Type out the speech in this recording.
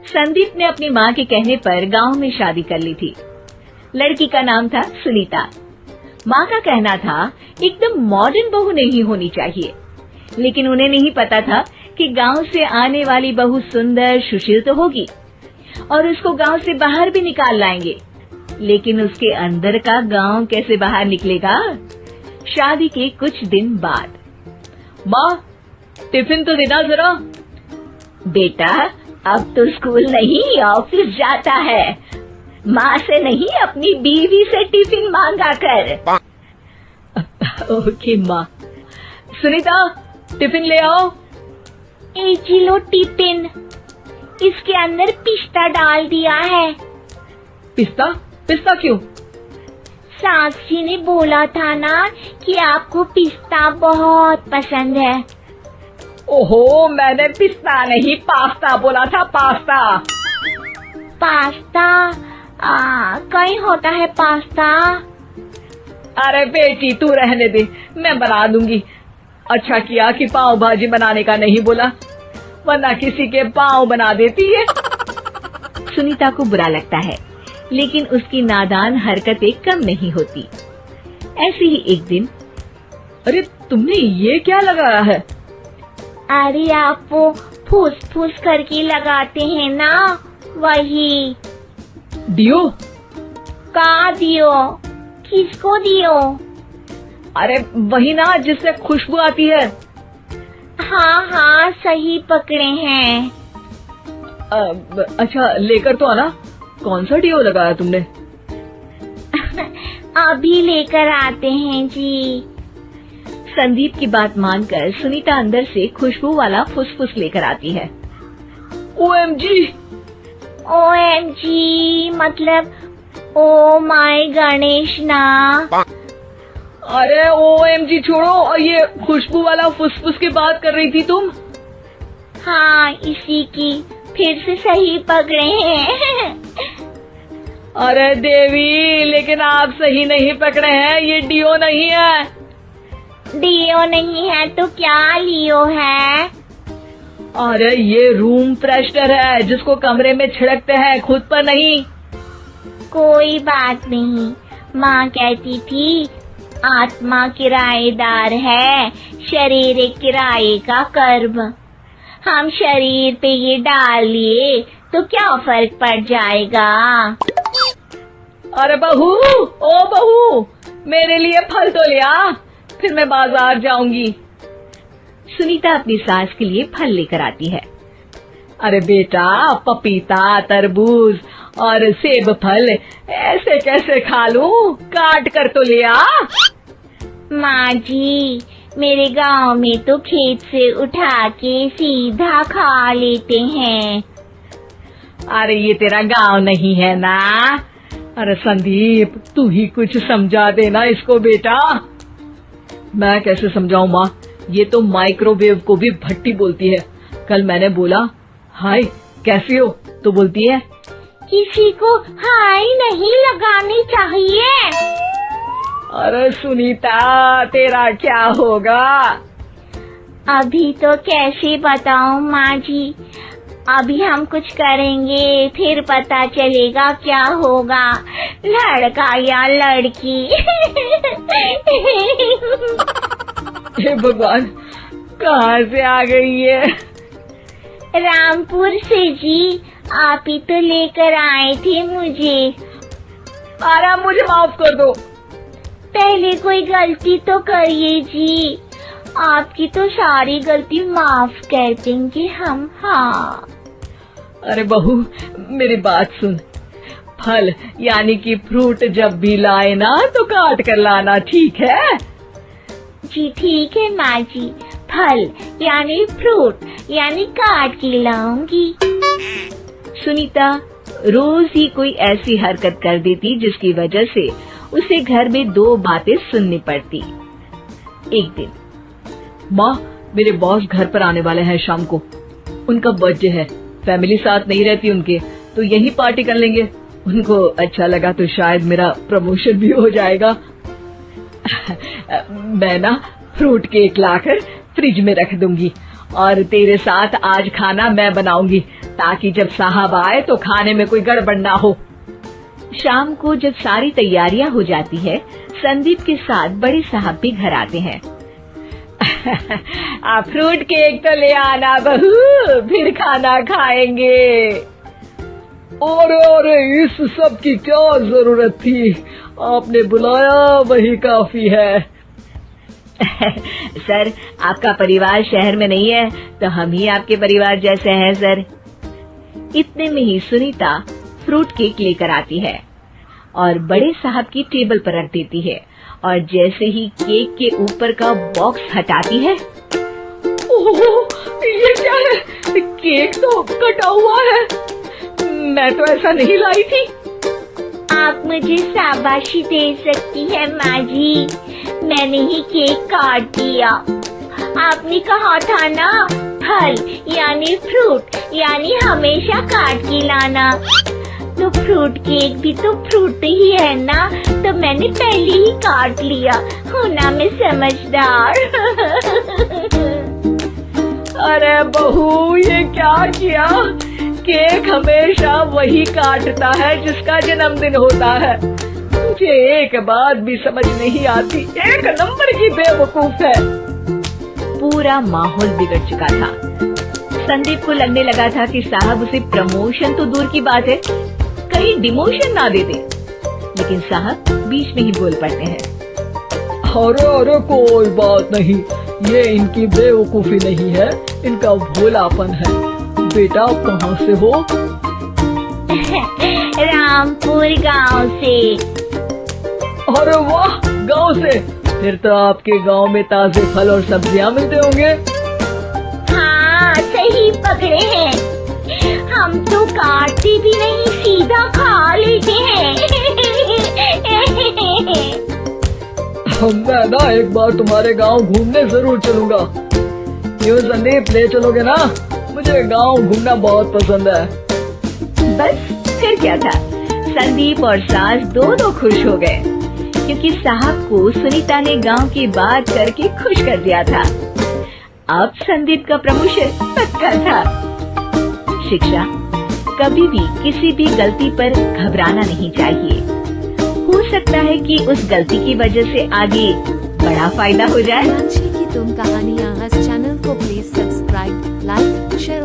संदीप ने अपनी माँ के कहने पर गांव में शादी कर ली थी। लड़की का नाम था सुनीता। माँ का कहना था एकदम मॉडर्न बहू नहीं होनी चाहिए, लेकिन उन्हें नहीं पता था कि गांव से आने वाली बहू सुंदर सुशील तो होगी और उसको गांव से बाहर भी निकाल लाएंगे, लेकिन उसके अंदर का गांव कैसे बाहर निकलेगा। शादी के कुछ दिन बाद, माँ टिफिन तो देना जरा। बेटा अब तो स्कूल नहीं ऑफिस जाता है, माँ से नहीं अपनी बीवी से टिफिन मांगा कर। ओके माँ। सुनीता टिफिन ले आओ। 1 किलो टिफिन, इसके अंदर पिस्ता डाल दिया है। पिस्ता? पिस्ता क्यों? सास जी ने बोला था ना कि आपको पिस्ता बहुत पसंद है। ओहो, मैंने पिस्ता नहीं पास्ता बोला था, पास्ता। पास्ता? कहीं होता है पास्ता? अरे बेटी तू रहने दे, मैं बना दूंगी। अच्छा किया कि पाव भाजी बनाने का नहीं बोला, वरना किसी के पाव बना देती है। सुनीता को बुरा लगता है, लेकिन उसकी नादान हरकतें कम नहीं होती। ऐसे ही एक दिन, अरे तुमने ये क्या लगाया है? अरे आप वो फूस फूस करके लगाते हैं ना, वही। डियो? का दियो? किसको दियो? अरे वही ना जिससे खुशबू आती है। हाँ सही पकड़े हैं। अच्छा लेकर तो आना। कौन सा डियो लगाया तुमने? अभी लेकर आते हैं जी। संदीप की बात मानकर सुनीता अंदर से खुशबू वाला फुसफुस लेकर आती है। OMG! OMG मतलब ओ माय गणेश ना। अरे OMG छोड़ो, और ये खुशबू वाला फुसफुस की बात कर रही थी तुम? हाँ इसी की, फिर से सही पकड़े हैं। अरे देवी, लेकिन आप सही नहीं पकड़े हैं, ये डियो नहीं है। डियो नहीं है तो क्या लियो है? अरे ये रूम फ्रेशनर है, जिसको कमरे में छिड़कते हैं, खुद पर नहीं। कोई बात नहीं, माँ कहती थी आत्मा किराएदार है, शरीर एक किराए का कर्म। हम शरीर पे ये डाल लिए तो क्या फर्क पड़ जाएगा। अरे बहू, ओ बहू, मेरे लिए फल तो ले आ, फिर मैं बाजार जाऊंगी। सुनीता अपनी सास के लिए फल लेकर आती है। अरे बेटा, पपीता, तरबूज और सेब फल ऐसे कैसे खा लूं? काट कर तो ले आ। माँ जी, मेरे गांव में तो खेत से उठा के सीधा खा लेते हैं। अरे ये तेरा गांव नहीं है ना। अरे संदीप, तू ही कुछ समझा देना इसको बेटा। मैं कैसे समझाऊं माँ, ये तो माइक्रोवेव को भी भट्टी बोलती है। कल मैंने बोला हाय कैसी हो, तो बोलती है किसी को हाय नहीं लगानी चाहिए। अरे सुनीता, तेरा क्या होगा? अभी तो कैसे बताऊं माँ जी, अभी हम कुछ करेंगे फिर पता चलेगा क्या होगा, लड़का या लड़की। हे भगवान, कहाँ से आ गई है? रामपुर से जी, आप ही तो लेकर आए थे मुझे। अरे मुझे माफ कर दो। पहले कोई गलती तो करिए जी, आपकी तो सारी गलती माफ कर देंगे हम। हाँ अरे बहू, मेरी बात सुन। फल यानी कि फ्रूट जब भी लाए ना तो काट कर लाना, ठीक है? जी ठीक है माँ जी, फल यानी फ्रूट यानी काट के लाऊंगी। सुनीता रोज ही कोई ऐसी हरकत कर देती जिसकी वजह से उसे घर में 2 बातें सुननी पड़ती। एक दिन, माँ मेरे बॉस घर पर आने वाले हैं शाम को, उनका बर्थडे है, फैमिली साथ नहीं रहती उनके, तो यही पार्टी कर लेंगे। उनको अच्छा लगा तो शायद मेरा प्रमोशन भी हो जाएगा। मैं ना फ्रूट केक लाकर फ्रिज में रख दूंगी और तेरे साथ आज खाना मैं बनाऊंगी, ताकि जब साहब आए तो खाने में कोई गड़बड़ ना हो। शाम को जब सारी तैयारियां हो जाती है, संदीप के साथ बड़े साहब भी घर आते हैं। आप फ्रूट केक तो ले आना बहू, फिर खाना खाएंगे। अरे इस सब की क्या जरूरत थी, आपने बुलाया वही काफी है। सर, आपका परिवार शहर में नहीं है तो हम ही आपके परिवार जैसे हैं सर। इतने में ही सुनीता फ्रूट केक लेकर आती है और बड़े साहब की टेबल पर रख देती है, और जैसे ही केक के ऊपर का बॉक्स हटाती है, ओह, ये क्या है? केक तो कटा हुआ है, मैं तो ऐसा नहीं लाई थी। आप मुझे शाबाशी दे सकती है माँ जी, मैंने ही केक काट दिया। आपने कहा था ना, फल यानी फ्रूट यानी हमेशा काट के लाना। तो फ्रूट केक भी तो फ्रूट ही है ना, तो मैंने पहले ही काट लिया। होना मैं समझदार। अरे बहू, ये क्या किया? केक हमेशा वही काटता है जिसका जन्मदिन होता है। मुझे एक बात भी समझ नहीं आती, एक नंबर की बेवकूफ है। पूरा माहौल बिगड़ चुका था। संदीप को लगने लगा था कि साहब उसे प्रमोशन तो दूर की बात है, कहीं डिमोशन ना दे दे, लेकिन साहब बीच में ही बोल पड़ते हैं। अरे कोई बात नहीं, ये इनकी बेवकूफी नहीं है, इनका भोलापन है। बेटा आप कहाँ से हो? रामपुर गांव से। अरे वाह, गांव से? फिर तो आपके गांव में ताजे फल और सब्जियां मिलते होंगे। हाँ, सही पकड़े हैं। हम तो काटते भी नहीं, सीधा खा लेते हैं। मैं ना एक बार तुम्हारे गांव घूमने जरूर चलूंगा। क्यों संदीप, ले चलोगे ना? मुझे गांव घूमना बहुत पसंद है। बस फिर क्या था, संदीप और सास दोनों खुश हो गए, क्योंकि साहब को सुनीता ने गांव की बात करके खुश कर दिया था। अब संदीप का प्रमोशन पक्का था। शिक्षा, कभी भी किसी भी गलती पर घबराना नहीं चाहिए। हो सकता है कि उस गलती की वजह से आगे बड़ा फायदा हो जाए। की तुम कहानियाँ चैनल को प्लीज सब्सक्राइब, लाइक, शेयर